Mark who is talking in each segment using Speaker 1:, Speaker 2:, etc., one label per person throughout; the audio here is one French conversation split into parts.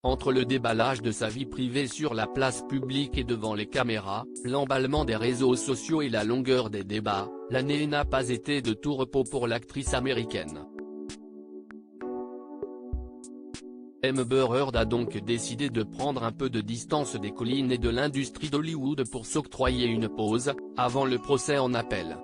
Speaker 1: Entre le déballage de sa vie privée sur la place publique et devant les caméras, l'emballement des réseaux sociaux et la longueur des débats, l'année n'a pas été de tout repos pour l'actrice américaine. Amber Heard a donc décidé de prendre un peu de distance des collines et de l'industrie d'Hollywood pour s'octroyer une pause, avant le procès en appel.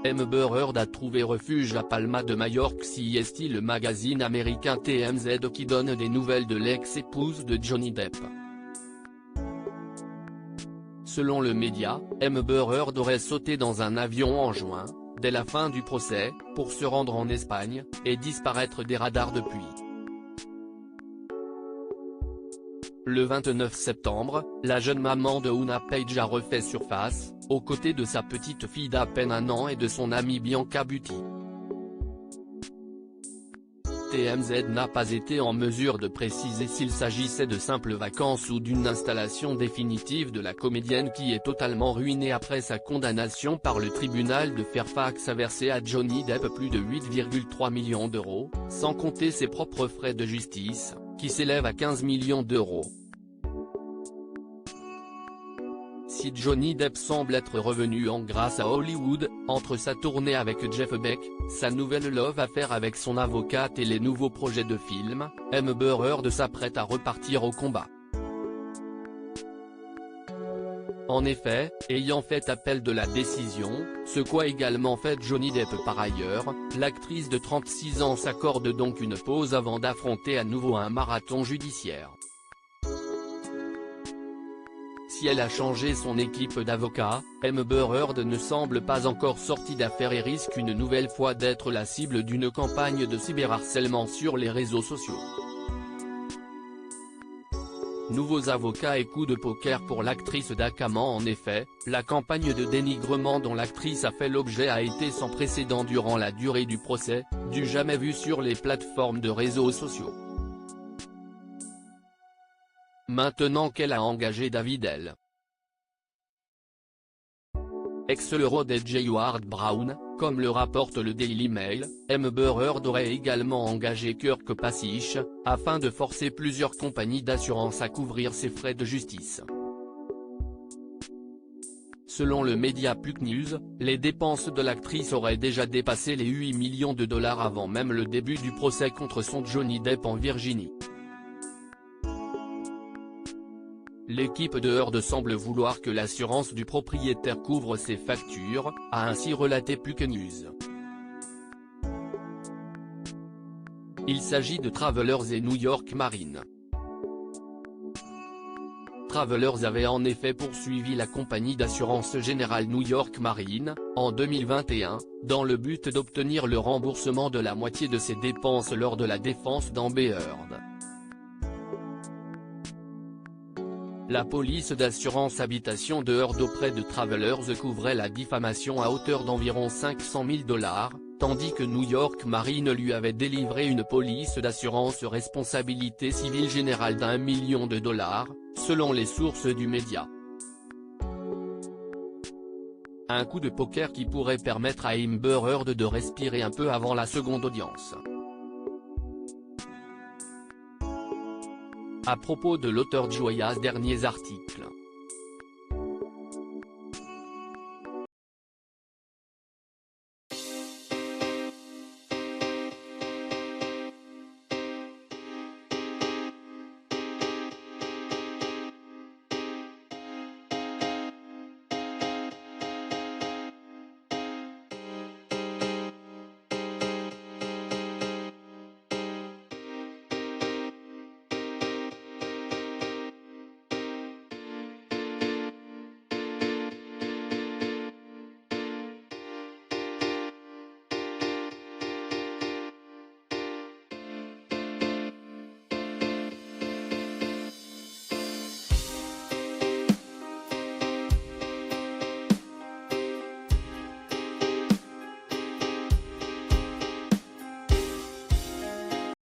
Speaker 1: Amber Heard a trouvé refuge à Palma de Majorque, CIST, le magazine américain TMZ qui donne des nouvelles de l'ex-épouse de Johnny Depp. Selon le média, Amber Heard aurait sauté dans un avion en juin, dès la fin du procès, pour se rendre en Espagne, et disparaître des radars depuis. Le 29 septembre, la jeune maman de Una Page a refait surface, aux côtés de sa petite fille d'à peine 1 an et de son amie Bianca Butti. TMZ n'a pas été en mesure de préciser s'il s'agissait de simples vacances ou d'une installation définitive de la comédienne qui est totalement ruinée après sa condamnation par le tribunal de Fairfax a versé à Johnny Depp plus de 8,3 millions d'euros, sans compter ses propres frais de justice, qui s'élèvent à 15 millions d'euros. Si Johnny Depp semble être revenu en grâce à Hollywood, entre sa tournée avec Jeff Beck, sa nouvelle love affaire avec son avocate et les nouveaux projets de film, Amber Heard s'apprête à repartir au combat. En effet, ayant fait appel de la décision, ce qu'a également fait Johnny Depp par ailleurs, l'actrice de 36 ans s'accorde donc une pause avant d'affronter à nouveau un marathon judiciaire. Si elle a changé son équipe d'avocats, Amber Heard ne semble pas encore sortie d'affaire et risque une nouvelle fois d'être la cible d'une campagne de cyberharcèlement sur les réseaux sociaux. Nouveaux avocats et coups de poker pour l'actrice d'Akaman. En effet, la campagne de dénigrement dont l'actrice a fait l'objet a été sans précédent durant la durée du procès, du jamais vu sur les plateformes de réseaux sociaux. Maintenant qu'elle a engagé David L. Ex-Leroy et J. Ward Brown, comme le rapporte le Daily Mail, Amber Heard aurait également engagé Kirk Passich, afin de forcer plusieurs compagnies d'assurance à couvrir ses frais de justice. Selon le média Puck News, les dépenses de l'actrice auraient déjà dépassé les 8 millions de dollars avant même le début du procès contre son Johnny Depp en Virginie. L'équipe de Heard semble vouloir que l'assurance du propriétaire couvre ses factures, a ainsi relaté Puck News. Il s'agit de Travelers et New York Marine. Travelers avait en effet poursuivi la compagnie d'assurance générale New York Marine, en 2021, dans le but d'obtenir le remboursement de la moitié de ses dépenses lors de la défense d'Amber Heard. La police d'assurance habitation de Heard auprès de Travelers couvrait la diffamation à hauteur d'environ 500 000 $, tandis que New York Marine lui avait délivré une police d'assurance responsabilité civile générale d'1 million de $, selon les sources du média. Un coup de poker qui pourrait permettre à Amber Heard de respirer un peu avant la seconde audience. À propos de l'auteur de Joyas derniers articles.